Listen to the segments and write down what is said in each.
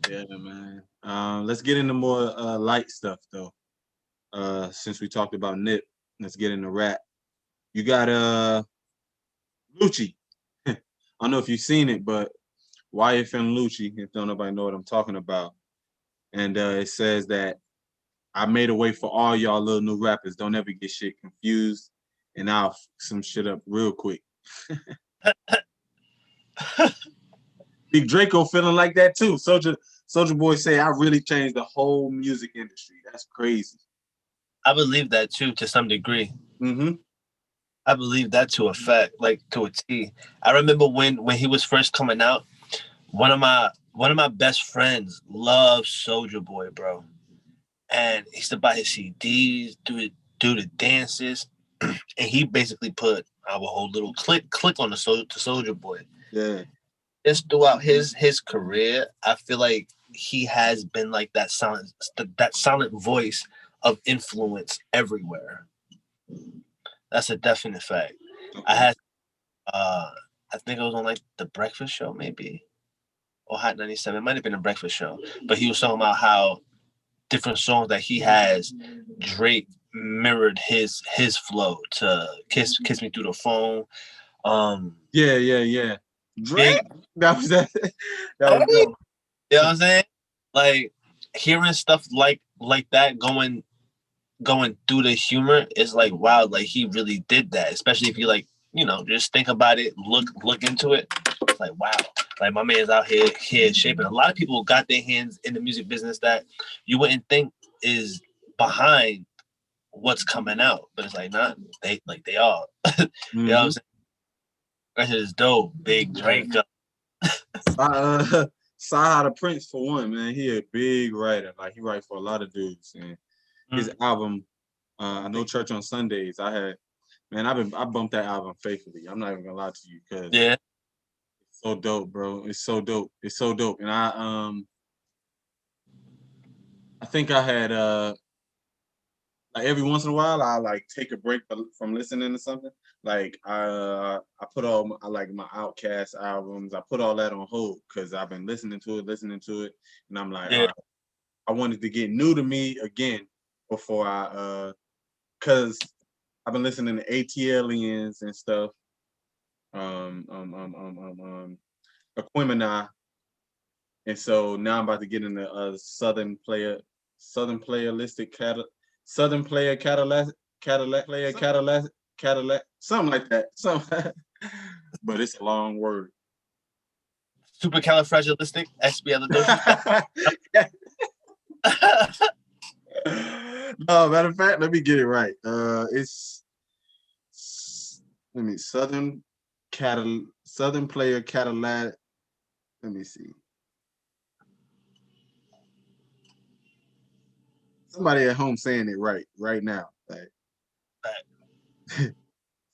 Yeah, man. Let's get into more light stuff though. Since we talked about Nip, let's get into rap. You got Lucci. I don't know if you've seen it, but YF and Lucci, if don't nobody know what I'm talking about. And it says that I made a way for all y'all little new rappers. Don't ever get shit confused. And I'll f some shit up real quick. Big Draco feeling like that too. Soldier Boy say I really changed the whole music industry. That's crazy. I believe that too, to some degree. Mm-hmm. I believe that to a fact, like to a T. I remember when he was first coming out. One of my best friends loves Soldier Boy, bro, and he used to buy his CDs, do the dances, and he basically put our whole little click on the Soldier Boy. Yeah. Just throughout his career, I feel like he has been like that silent voice of influence everywhere. That's a definite fact. I Okay. had I think it was on like the Breakfast Show maybe or Hot 97. It might have been a Breakfast Show, but he was talking about how different songs that he has, Drake mirrored his flow to Kiss Me Through the Phone. Yeah. Big, Drake. That was that. That you was dope. know what I'm saying? Like hearing stuff like that going through the humor is like wow, like he really did that. Especially if you like, just think about it, look into it. It's like wow, like my man's out here shaping. A lot of people got their hands in the music business that you wouldn't think is behind what's coming out, but it's like not they are. You know what I'm Mm-hmm. saying? That shit is dope. Big Yeah. Drake. Sada Prince for one, man. He a big writer. Like he write for a lot of dudes. And his Mm, album, No Church on Sundays, I bumped that album faithfully. I'm not even gonna lie to you because yeah. it's so dope, bro. It's so dope. It's so dope. And I think I had like every once in a while I like take a break from listening to something. Like I put all like my Outcast albums, I put all that on hold because I've been listening to it, and I'm like, all Yeah. right, I wanted to get new to me again before I cause I've been listening to ATLiens and stuff. Um um um um um, um Aquemini, and so now I'm about to get into Southern playalistic Southern player Cadillac, something like that. But it's a long word. Supercalifragilistic, No, matter of fact, let me get it right. It's let me Southern player Cadillac. Let me see. Somebody at home saying it right now. Like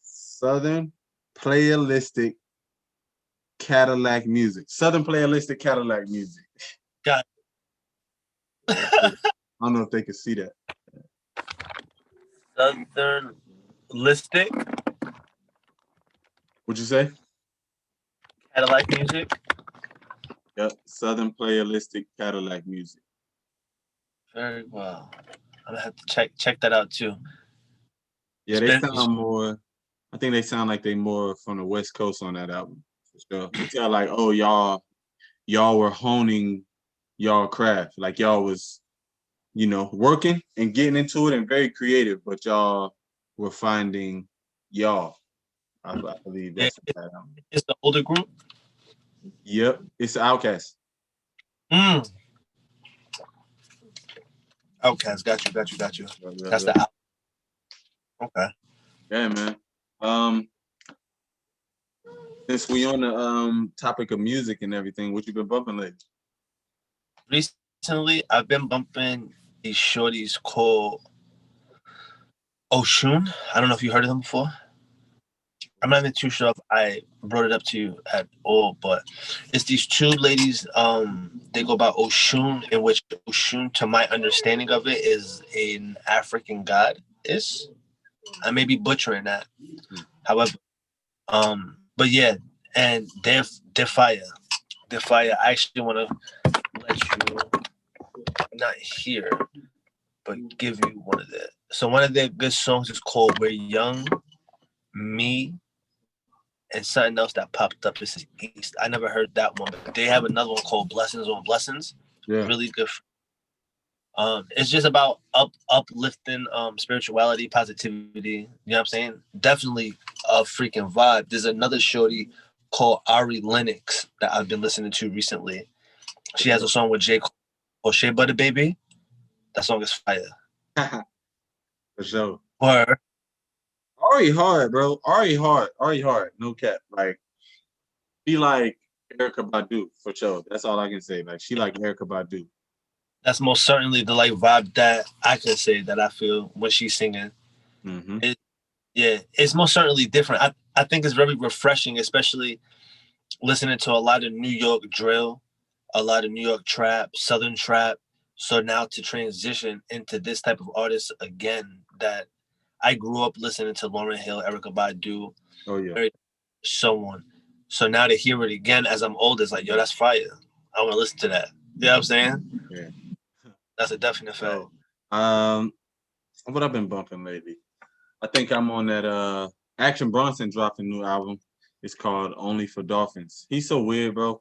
Southern playalistic Cadillac music. Southern playalistic Cadillac music. Got I don't know if they can see that. Southern listic What'd you say? Cadillac music. Yep. Southern playalistic Cadillac music. Very well. I'm gonna have to check that out too. Yeah, they sound more. I think they sound like they more from the West Coast on that album. For sure. You tell like, oh, y'all were honing y'all craft. Like y'all was, working and getting into it and very creative, but y'all were finding y'all. I believe Yeah, that's what that album. it's the older group. Yep, it's Outcast. Mm. Outcast, got you. That's Yeah. the album. Okay. Yeah, man. Um, since we on the topic of music and everything, what you been bumping lately? Recently, I've been bumping these shorties called Oshun. I don't know if you heard of them before. I'm not even too sure if I brought it up to you at all, but it's these two ladies. They go by Oshun, in which Oshun, to my understanding of it, is an African god. I may be butchering that. However, but yeah, and they're fire. They're fire. I actually want to let let you not hear, but give you one of their. So one of their good songs is called "We're Young," me, and something else that popped up. This is East. I never heard that one, but they have another one called "Blessings on Blessings." Yeah. Really good. It's just about uplifting spirituality, positivity. You know what I'm saying? Definitely a freaking vibe. There's another shorty called Ari Lennox that I've been listening to recently. She has a song with J. Cole called Shea Butter Baby. That song is fire. For sure. Or Ari hard, bro. Ari hard. No cap. Like, she like Erykah Badu for sure. That's all I can say. Like, she like Erykah Badu. that's most certainly the like vibe that I can say that I feel when she's singing. Mm-hmm. It's most certainly different. I think it's very refreshing, especially listening to a lot of New York drill, a lot of New York trap, Southern trap. So now to transition into this type of artist again, that I grew up listening to Lauryn Hill, Erykah Badu, Oh yeah, so on. So now to hear it again as I'm older, it's like, yo, that's fire. I want to listen to that. You know what I'm saying? yeah. That's a definite fact. So, what I've been bumping lately? I think I'm on that. Action Bronson dropped a new album. It's called Only for Dolphins. He's so weird, bro.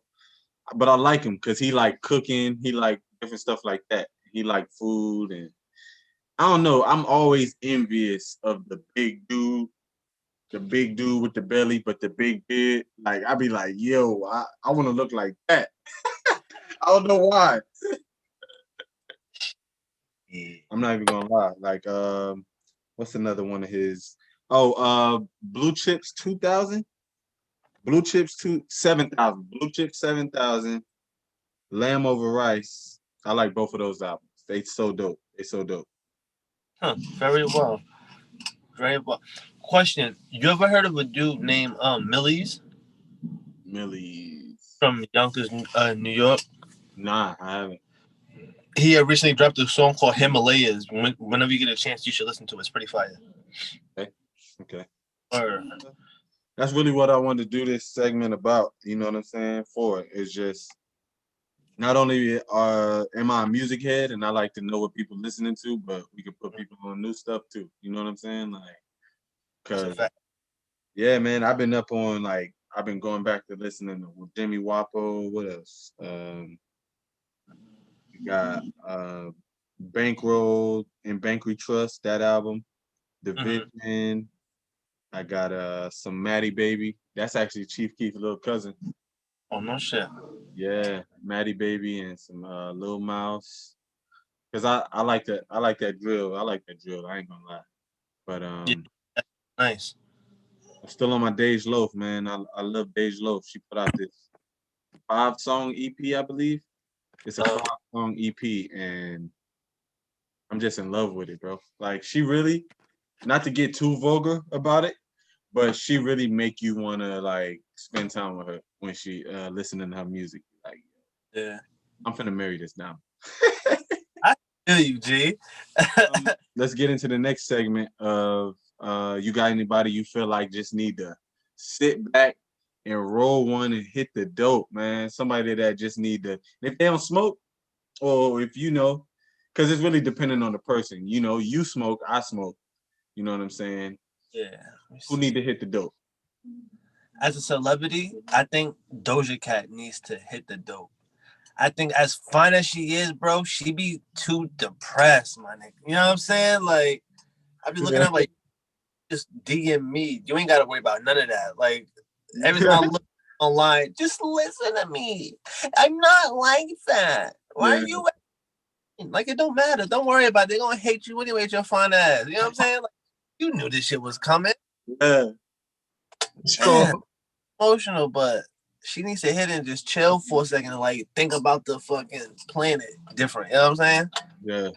But I like him because he like cooking. He like different stuff like that. He like food, and I don't know. I'm always envious of the big dude with the belly, but the big beard. Like, I be like, yo, I want to look like that. I don't know why. I'm not even gonna lie. Like, what's another one of his? Oh, Blue Chips 2000. Blue Chips 7,000. Blue Chips 7,000. Lamb Over Rice. I like both of those albums. They so dope. They so dope. Huh. Very well. Very well. Question: you ever heard of a dude named Millies Millie's. from Yonkers, New York? Nah, I haven't. He recently dropped a song called Himalayas. Whenever you get a chance, you should listen to it. It's pretty fire. Okay. Or That's really what I wanted to do this segment about. You know what I'm saying? For it. It's just not only am I a music head and I like to know what people listening to, but we can put people on new stuff too. You know what I'm saying? Like, cause yeah, man, I've been going back to listening to Jimmy Wapo. What else? We got Bankroll and Bank Trust, that album. Division. I got some Maddie Baby. That's actually Chief Keef's little cousin. oh no shit. Yeah, Maddie Baby and some Lil Mouse. Cause I like that drill. I like that drill. I ain't gonna lie. But Yeah, nice. I'm still on my Dej Loaf, man. I love Dej Loaf. She put out this 5-song EP, I believe. It's a 5-song EP, and I'm just in love with it, bro. Like, she really, not to get too vulgar about it, but she really make you wanna like spend time with her when she listening to her music. Like, Yeah, I'm finna marry this now. I feel you, G. Let's get into the next segment of you got anybody you feel like just need to sit back and roll one and hit the dope, man. Somebody that just need to, if they don't smoke, or if you know, because it's really depending on the person. You know, you smoke, I smoke. You know what I'm saying? Yeah. Who need to hit the dope? As a celebrity, I think Doja Cat needs to hit the dope. I think as fine as she is, bro, she be too depressed, my nigga. You know what I'm saying? Like, I be looking at like, just DM me. You ain't gotta worry about none of that. Like, every time I look online, just listen to me. I'm not like that. Why are you like, it don't matter. Don't worry about it. They're gonna hate you anyway with your fine ass. You know what I'm saying? Like, you knew this shit was coming. Yeah. Man, emotional, but she needs to hit and just chill for a second and like think about the fucking planet different. You know what I'm saying? Yeah.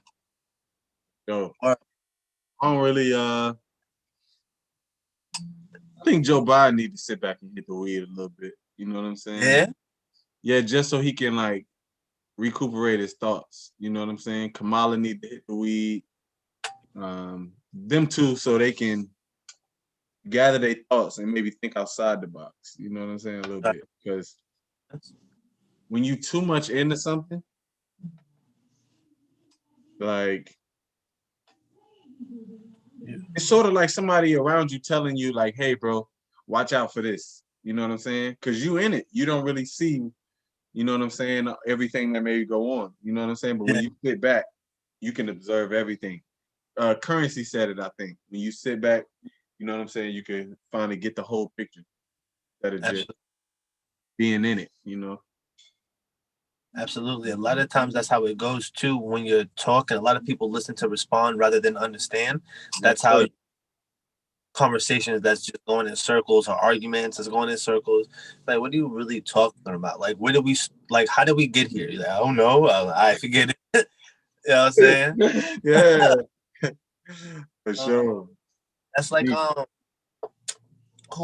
Yo. Or, I don't really I think Joe Biden need to sit back and hit the weed a little bit. You know what I'm saying? yeah. Yeah, just so he can like recuperate his thoughts. You know what I'm saying? Kamala need to hit the weed. Them two, so they can gather their thoughts and maybe think outside the box. You know what I'm saying? A little bit. Because when you too much into something, Like, it's sort of like somebody around you telling you, like, hey, bro, watch out for this. You know what I'm saying? Because you in it. You don't really see, you know what I'm saying, everything that may go on. You know what I'm saying? But when you sit back, you can observe everything. Currency said it, I think. When you sit back, you know what I'm saying, you can finally get the whole picture instead of just being in it, you know? Absolutely. A lot of times that's how it goes too when you're talking. A lot of people listen to respond rather than understand. That's how conversations that's just going in circles or arguments is going in circles. Like, what are you really talking about? Like, where did we, like, how did we get here? You're like, I don't know. I forget it. You know what I'm saying? Yeah. For sure. That's like, who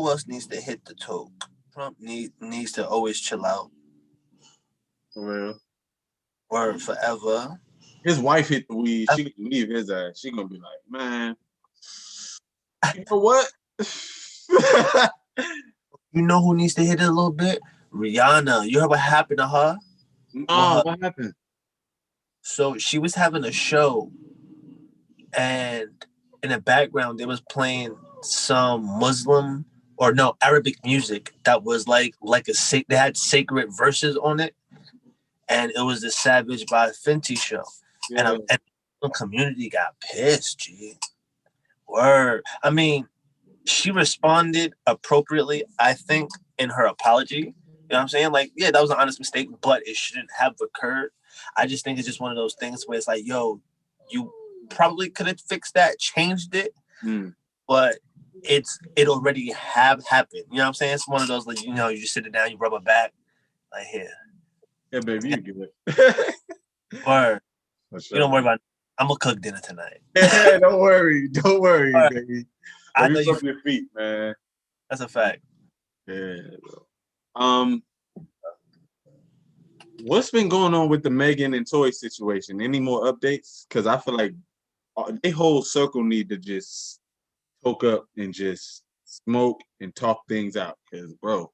else needs to hit the toke? Trump needs to always chill out. For real. Or forever. His wife hit the weed. She gonna leave his ass. She gonna be like, man, you know what? You know who needs to hit it a little bit? Rihanna. You heard what happened to her? No, what happened? So she was having a show, and in the background they was playing some Muslim or no Arabic music that was like a they had sacred verses on it, and it was the Savage by Fenty show, and the community got pissed. G, word. I mean, she responded appropriately, I think, in her apology. You know what I'm saying? Like, yeah, that was an honest mistake, but it shouldn't have occurred. I just think it's just one of those things where it's like, yo, you probably could have fixed that, changed it, but it already have happened. You know what I'm saying? It's one of those, like, you know, you just sit it down, you rub it back, like, here. Yeah, baby, you get it. Or you don't worry about it. I'm gonna cook dinner tonight. Yeah, don't worry, baby. I know you up your feet, man. That's a fact. Yeah. What's been going on with the Megan and Toy situation? Any more updates? Because I feel like they whole circle need to just hook up and just smoke and talk things out. Because, bro,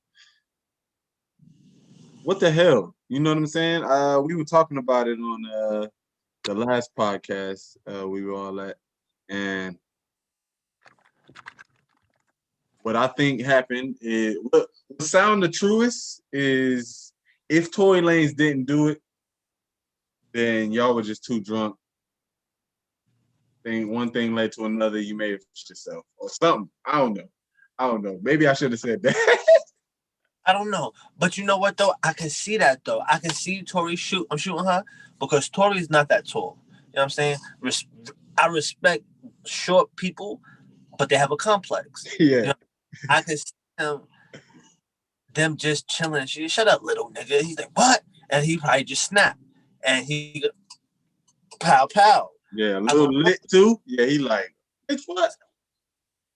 what the hell? You know what I'm saying? We were talking about it on the last podcast we were all at, and what I think happened is what sound the truest is if Tory Lanez didn't do it, then y'all were just too drunk. One thing led to another. You may have pushed yourself or something. I don't know. Maybe I should have said that. I don't know. But you know what, though? I can see that, though. I can see Tori I'm shooting her because Tori's not that tall. You know what I'm saying? I respect short people, but they have a complex. Yeah. You know? I can see them just chilling. She, shut up, little nigga. He's like, what? And he probably just snapped. And he, pow, pow. Yeah, a little lit, too. Yeah, he like, bitch, what?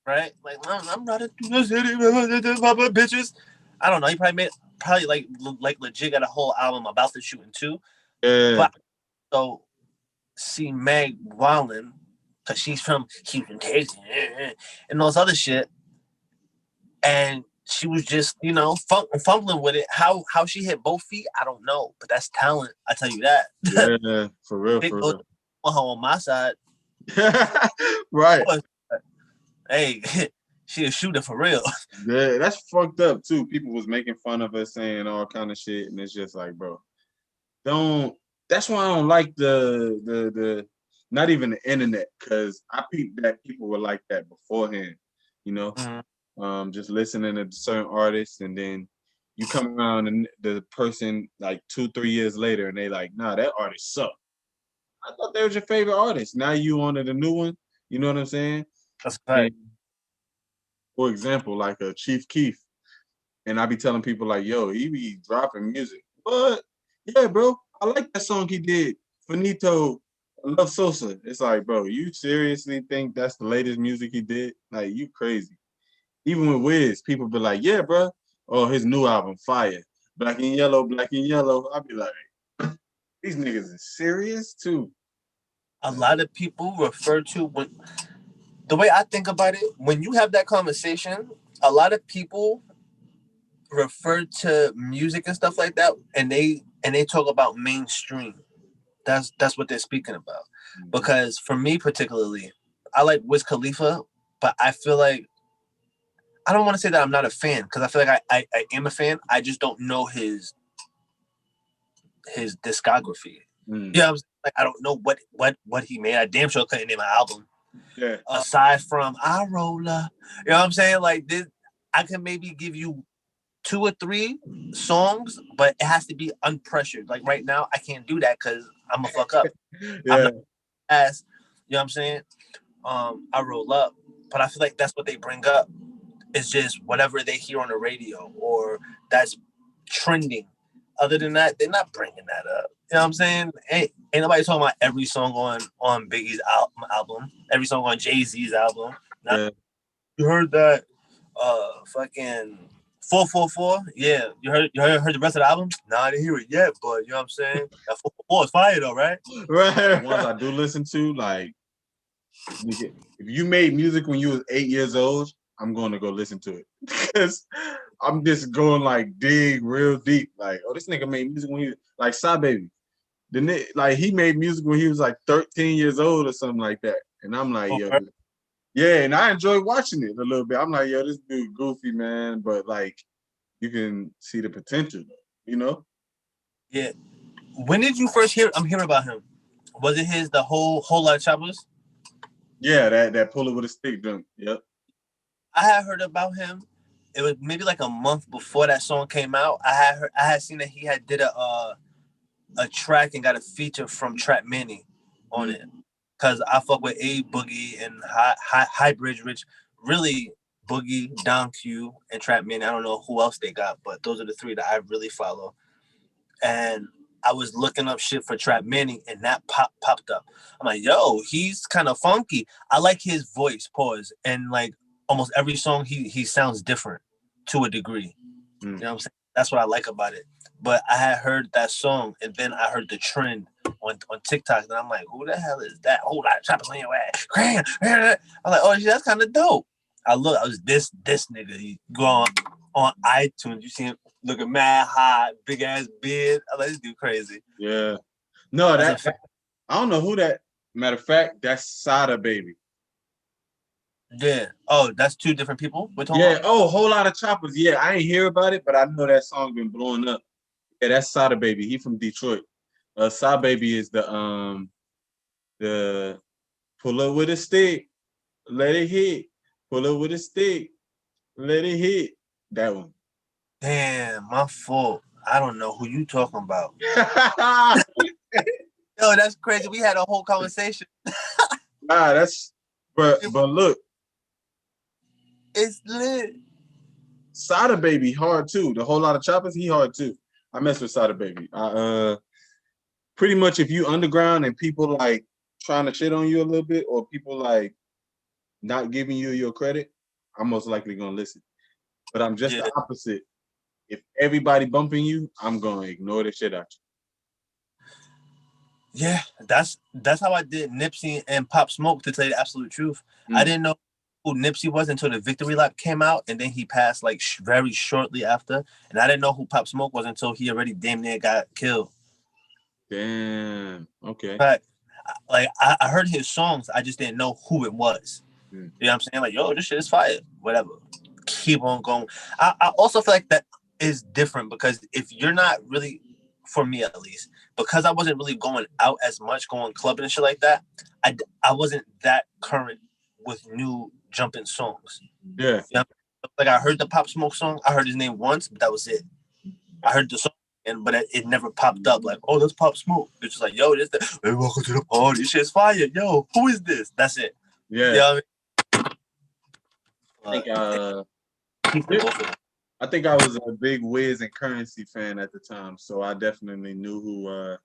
Right? Like, I'm running through the city, bitches. I don't know. He probably like legit got a whole album about the shooting too. Yeah. But so see Meg wilding because she's from Houston, Texas, and those other shit, and she was just fumbling with it. How she hit both feet, I don't know, but that's talent. I tell you that. Yeah, for real, for real. On my side, right. Hey. She a shooter for real. Yeah, that's fucked up too. People was making fun of her, saying all kind of shit, and it's just like, bro, don't. That's why I don't like the not even the internet, because I peeped that people were like that beforehand. You know, just listening to certain artists, and then you come around and the person like 2-3 years later, and they like, nah, that artist sucked. I thought they was your favorite artist. Now you wanted a new one. You know what I'm saying? That's right. For example, like a Chief Keef, and I be telling people like, yo, he be dropping music. But yeah, bro, I like that song he did, Finito, Love Sosa. It's like, bro, you seriously think that's the latest music he did? Like, you crazy. Even with Wiz, people be like, yeah, bro, oh, his new album, Fire. Black and Yellow, Black and Yellow. I be like, these niggas is serious too. A lot of people refer to the way I think about it, when you have that conversation, a lot of people refer to music and stuff like that, and they talk about mainstream. That's what they're speaking about. because for me particularly, I like Wiz Khalifa, but I feel like I don't want to say that I'm not a fan because I feel like I am a fan. I just don't know his discography. Yeah, like I don't know what he made. I damn sure couldn't name an album. Yeah. Aside from I Roller, you know what I'm saying? Like this, I can maybe give you 2 or 3 songs, but it has to be unpressured. Like right now, I can't do that because I'm a fuck up. Yeah. I'm not ass. You know what I'm saying? I roll up, but I feel like that's what they bring up. It's just whatever they hear on the radio or that's trending. Other than that, they're not bringing that up. You know what I'm saying? Ain't nobody talking about every song on Biggie's album, every song on Jay-Z's album. Yeah. You heard that fucking 444? Yeah. You heard the rest of the album? Nah, I didn't hear it yet, but you know what I'm saying? That 444 is fire though, right? Right. The ones I do listen to, like if you made music when you was 8 years old, I'm going to go listen to it. Because I'm just going like dig real deep. Like, oh, this nigga made music when he was like Sada Baby. Like he made music when he was like 13 years old or something like that. And I'm like, yo, yeah, and I enjoy watching it a little bit. I'm like, yo, this dude goofy, man. But like you can see the potential, you know? Yeah. When did you first hear about him? Was it the whole lot of choppers? Yeah, that pull it with a stick jump. Yep. I had heard about him. It was maybe like a month before that song came out. I had seen that he had did a track and got a feature from Trap Manny on it. Cause I fuck with A Boogie and High Bridge Rich. Really Boogie, Don Q, and Trap Manny. I don't know who else they got, but those are the 3 that I really follow. And I was looking up shit for Trap Manny, and that popped up. I'm like, yo, he's kind of funky. I like his voice, pause. And like almost every song, he sounds different to a degree. You know what I'm saying? That's what I like about it. But I had heard that song, and then I heard the trend on TikTok, and I'm like, who the hell is that? Whole lot of choppers on your ass. I'm like, oh, shit, that's kind of dope. I was this nigga. You go on iTunes, you see him looking mad hot, big ass beard. I like this dude crazy. Yeah. No, I don't know who that. Matter of fact, that's Sada Baby. Yeah. Oh, that's 2 different people? Yeah. About? Oh, Whole Lot of Choppers. Yeah, I ain't hear about it, but I know that song been blowing up. Yeah, that's Sada Baby. He from Detroit. Sada Baby is the pull up with a stick, let it hit. Pull up with a stick, let it hit. That one. Damn, my fault. I don't know who you talking about. Yo, that's crazy. We had a whole conversation. Nah, that's but look. It's lit. Sada Baby hard too. The Whole Lot of Choppers, he hard too. I mess with Sada Baby. Pretty much if you underground and people like trying to shit on you a little bit, or people like not giving you your credit, I'm most likely gonna listen. But I'm just the opposite. If everybody bumping you, I'm gonna ignore the shit out you. Yeah, that's how I did Nipsey and Pop Smoke, to tell you the absolute truth. I didn't know who Nipsey was until the Victory Lap came out, and then he passed like very shortly after. And I didn't know who Pop Smoke was until he already damn near got killed. Damn. Okay. But like I heard his songs, I just didn't know who it was. You know what I'm saying? Like, yo, this shit is fire. Whatever. Keep on going. I also feel like that is different because if you're not really, for me at least, because I wasn't really going out as much, going clubbing and shit like that, I wasn't that current with new jumping songs. Yeah. You know? Like I heard the Pop Smoke song. I heard his name once, but that was it. I heard the song, but it never popped up. Like, oh, that's Pop Smoke. It's just like, yo, this hey, welcome to the party. This shit's fire. Yo, who is this? That's it. Yeah. You know what I think I was a big Wiz and Currency fan at the time, so I definitely knew who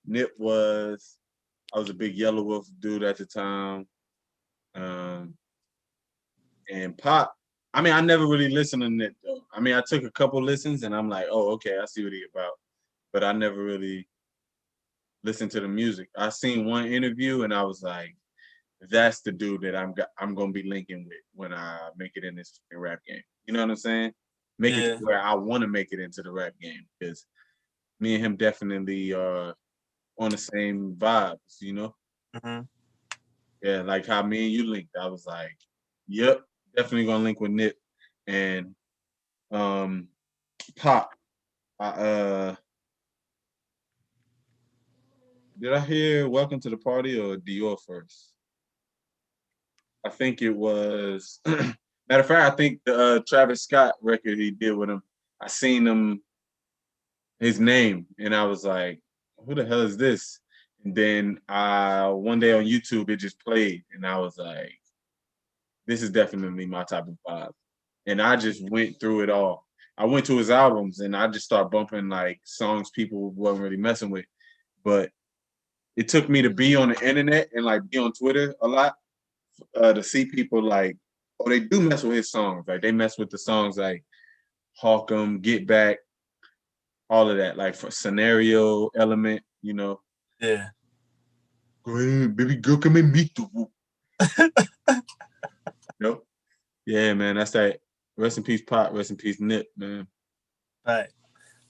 Nip was. I was a big Yellow Wolf dude at the time. And Pop, I mean, I never really listened to Nip though. I mean, I took a couple listens and I'm like, oh, okay, I see what he about. But I never really listened to the music. I seen one interview and I was like, that's the dude that I'm gonna be linking with when I make it in this rap game. You know what I'm saying? Make it where I want to make it into the rap game, because me and him definitely are on the same vibes, you know? Mm-hmm. Yeah, like how me and you linked. I was like, yep, definitely gonna link with Nip and Pop. Did I hear Welcome to the Party or Dior first? I think it was matter of fact, I think the Travis Scott record he did with him, I seen his name and I was like, who the hell is this? And then one day on YouTube it just played and I was like, this is definitely my type of vibe. And I just went through it all. I went to his albums and I just started bumping like songs people wasn't really messing with. But it took me to be on the internet and like be on Twitter a lot to see people like, oh, they do mess with his songs. Like they mess with the songs like Hawk 'em, Get Back, all of that, like for scenario element, you know. Yeah. Go ahead, baby girl, come and meet the Yep. Yeah, man, that's that. Rest in peace, Pop. Rest in peace, Nip, man. Right.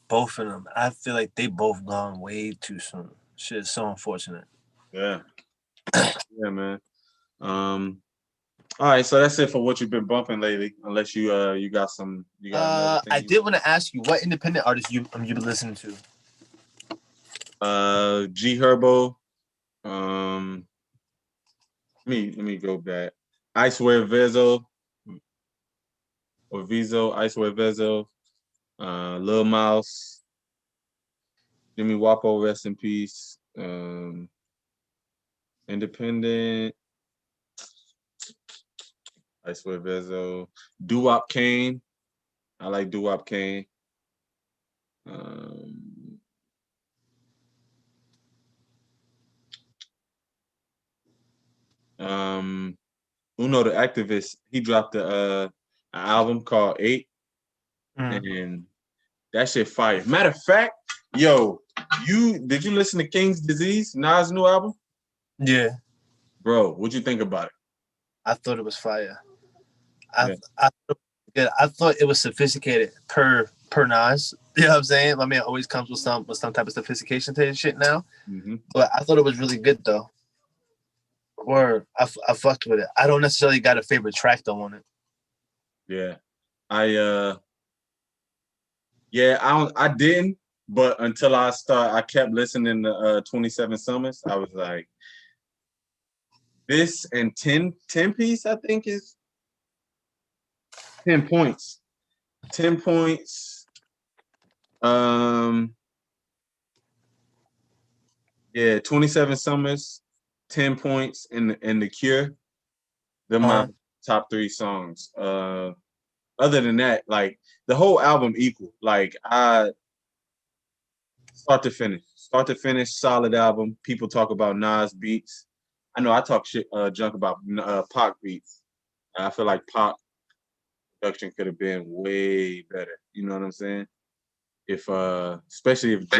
Both of them. I feel like they both gone way too soon. Shit is so unfortunate. Yeah. Yeah, man. All right, so that's it for what you've been bumping lately. Unless you got another thing. I did want to ask you what independent artists you been listening to. G Herbo. Let me go back. Icewear Vezzo or Vezzo, Icewear Vezzo, Lil Mouse, Jimmy Wapo, rest in peace. Independent, Icewear Vezzo, Doo-Wop Kane. I like Doo-Wop Kane. Uno the Activist, he dropped an album called 8, and that shit fire. Matter of fact, yo, did you listen to King's Disease, Nas' new album? Yeah. Bro, what'd you think about it? I thought it was fire. I thought it was sophisticated per Nas. You know what I'm saying? My man always comes with some type of sophistication to his shit now. Mm-hmm. But I thought it was really good though. Or I fucked with it. I don't necessarily got a favorite track though on it. Yeah. I didn't, but until I kept listening to 27 Summers, I was like, this and 10 piece, I think is 10 points. 10 points. Yeah, 27 Summers, 10 points, and The Cure. They're my top 3 songs. Other than that, like the whole album equal. Like start to finish, solid album. People talk about Nas beats. I know I talk junk about Pac beats. I feel like Pac production could have been way better. You know what I'm saying? If especially if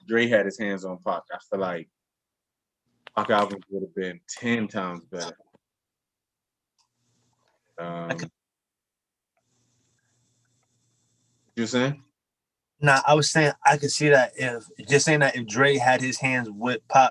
Dre had his hands on Pac, I feel like Pac albums would have been 10 times better. You saying? Nah, I was saying I could see that if Dre had his hands with Pac,